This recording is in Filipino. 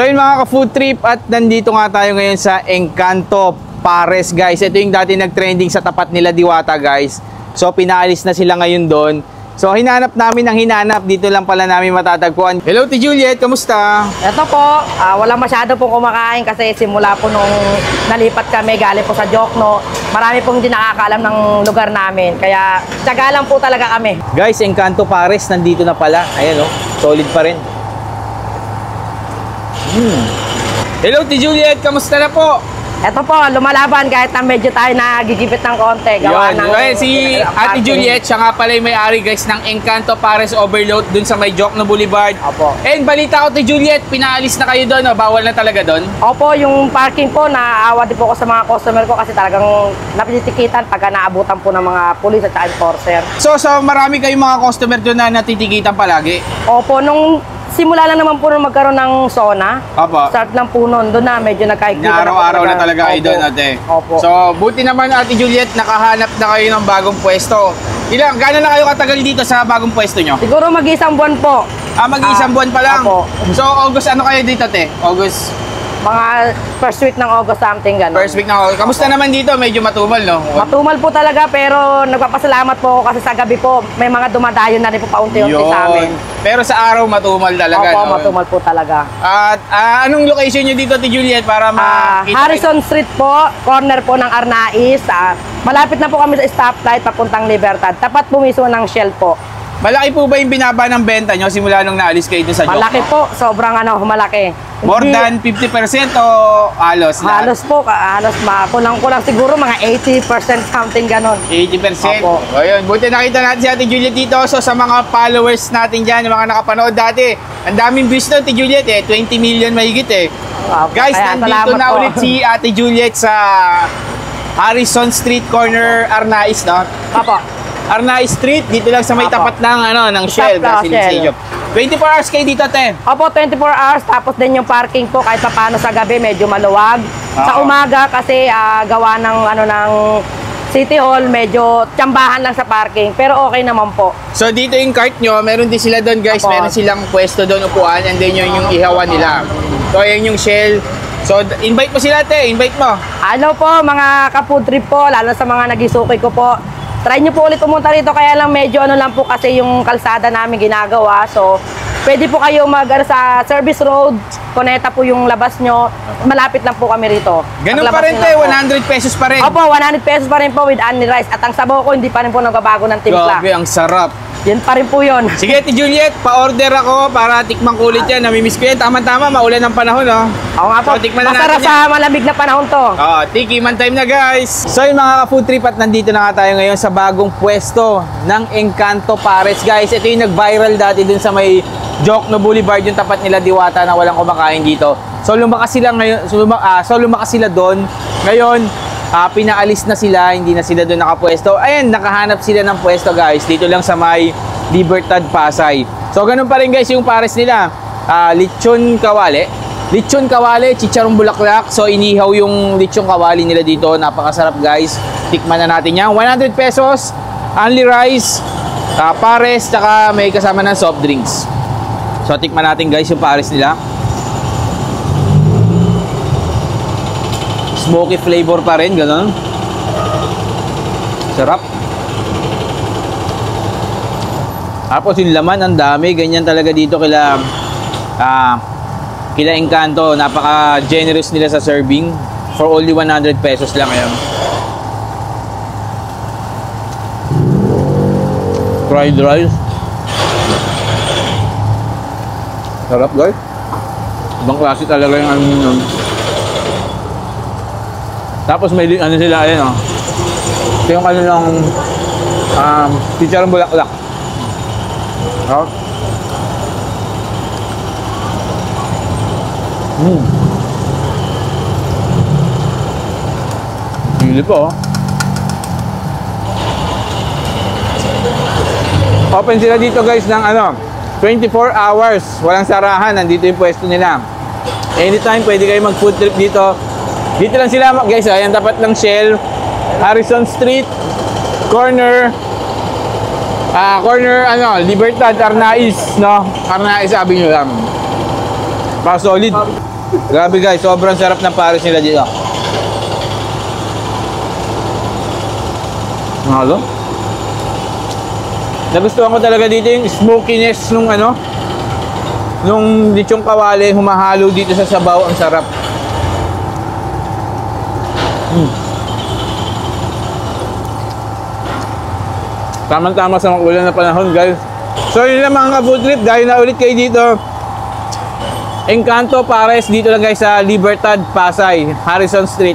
So yun mga ka-food trip, at nandito nga tayo ngayon sa Encanto Pares guys. Ito yung dati nag-trending sa tapat nila Diwata guys. So pinaalis na sila ngayon doon. So hinanap namin ang hinanap, dito lang pala namin matatagpuan. Hello T. Juliet, kamusta? Ito po, wala masyado pong kumakain kasi simula po nung nalipat kami galing po sa Jokno, marami pong hindi nakakaalam ng lugar namin. Kaya tiyaga lang po talaga kami. Guys, Encanto Pares nandito na pala. Ayan oh, solid pa rin. Hello T. Juliet, kamusta na po? Ito po, lumalaban kahit na medyo tayo nagigipit ng konti. Yun, si Ate Juliet, siya nga pala yung may-ari guys ng Encanto Pares Overload dun sa may Jokno Boulevard. Opo. And balita ko Ate Juliet, pinaalis na kayo doon, oh? Bawal na talaga doon? Opo, yung parking po, naaawa din po ko sa mga customer ko kasi talagang napititikitan pagka naabutan po ng mga pulis at enforcer. So marami kayong mga customer doon na natitikitan palagi? Opo, nung simula lang naman po nung magkaroon ng SONA. Opo. Start lang po noon, doon na medyo nagkahigpit. Araw-araw na talaga kayo doon, ate. Opo. So, buti naman Ate Juliet, nakahanap na kayo ng bagong pwesto. Gano'n na kayo katagal dito sa bagong pwesto nyo? Siguro mag-isang buwan po. Mag-isang buwan pa lang? Opo. So, August ano kayo dito, te? August? Mga first week ng August something, gano'n. First week ng August. Kamusta naman dito? Medyo matumal, no? Matumal po talaga, pero nagpapasalamat po ako kasi sa gabi po, may mga dumadayo na rin po paunti-unti sa amin. Pero sa araw, matumal talaga, Opo, no? matumal po talaga. At anong location nyo dito, Ate Juliet, para makita? Harrison Street po, corner po ng Arnaiz. Malapit na po kami sa stoplight papuntang Libertad. Tapat po mismo ng Shell po. Malaki po ba yung binaba ng benta nyo simula nung naalis kayo dito sa Jokno? Malaki po, sobrang malaki. More than 50% o halos lahat? Halos po, halos kulang siguro mga 80% something ganon. 80%? Opo. Ayun, buti nakita natin si Ate Juliet dito. So sa mga followers natin dyan, yung mga nakapanood dati, ang daming views na Ate Juliet 20 million mahigit Guys, nandito na ulit si Ate Juliet sa Harrison Street Corner, Arnaiz, no? Opo. Arnaiz Street, dito lang sa may tapat ng Shell. 24 hours kayo dito, te? Opo, 24 hours. Tapos din yung parking po, kahit paano sa gabi, medyo maluwag. Sa umaga, kasi gawa ng City Hall, medyo tsambahan lang sa parking. Pero okay naman po. So, dito yung cart nyo, meron din sila doon, guys. Opo. Meron silang pwesto doon, upuan, and then yun yung ihawan nila. So, ayan yung Shell. So, invite mo sila, te. Invite mo. Ano po, mga ka-food trip po, lalo sa mga nagisukoy ko po. Try nyo po ulit pumunta rito, kaya lang medyo lang po kasi yung kalsada namin ginagawa. So, pwede po kayo sa service road, Cuneta po yung labas nyo. Malapit lang po kami rito. Ganun pa rin, te, 100 pesos pa rin. Opo, 100 pesos pa rin po with only rice. At ang sabaw ko, hindi pa rin po nagbabago ng timpla. Grabe, ang sarap. Yun pa rin po yun. Sige, Ate Juliet, pa-order ako para tikman ko ulit yan. Namimiss ko yan. Tama-tama, maulan ng panahon, no? Oo nga po. So, tikman na masarap natin sa malamig na panahon to. Tikiman time na, guys. So, yung mga ka-food trip, at nandito na nga tayo ngayon sa bagong pwesto ng Encanto Pares, guys. Ito yung nag-viral dati dun sa may Jokno Boulevard, yung tapat nila Diwata na walang kumakain dito. So, lumakas sila ngayon, lumakas sila doon. Ngayon, pinaalis na sila, hindi na sila doon nakapwesto. Ayan, nakahanap sila ng pwesto, guys. Dito lang sa may Libertad, Pasay. So, ganun pa rin, guys, yung pares nila. Lechon kawale, chicharong bulaklak. So, inihaw yung lechon kawali nila dito. Napakasarap, guys. Tikman na natin yan. 100 pesos, only rice, pares, tsaka may kasama ng soft drinks. So, tikman natin, guys, yung pares nila. Smoky flavor pa rin, gano'n. Sarap. Tapos yung laman, ang dami. Ganyan talaga dito kila Encanto. Napaka-generous nila sa serving. For only 100 pesos lang ngayon. Fried rice. Sarap, guys. Ibang klase talaga yung ano yun. Tapos may ano sila, ayan o. Ito yung kanilang chicharong bulaklak. Hili po. Open sila dito, guys, ng 24 hours. Walang sarahan. Nandito yung pwesto nila. Anytime pwede kayo mag-food trip dito. Dito lang sila, guys. Ayan, tapat ng Shell. Harrison Street. Corner Libertad, Arnaiz, no? Arnaiz, sabi nyo lang. Pa solid. Grabe guys, sobrang sarap ng pares nila dito. Halo. Nagustuhan ko talaga dito yung smokiness nung ano, nung lechong kawali humahalo dito sa sabaw, ang sarap. Tama-tama sa magulan na panahon, guys. So yun lang mga ka-food trip, dahil na ulit kayo dito. Encanto Pares dito lang guys sa Libertad, Pasay, Harrison Street.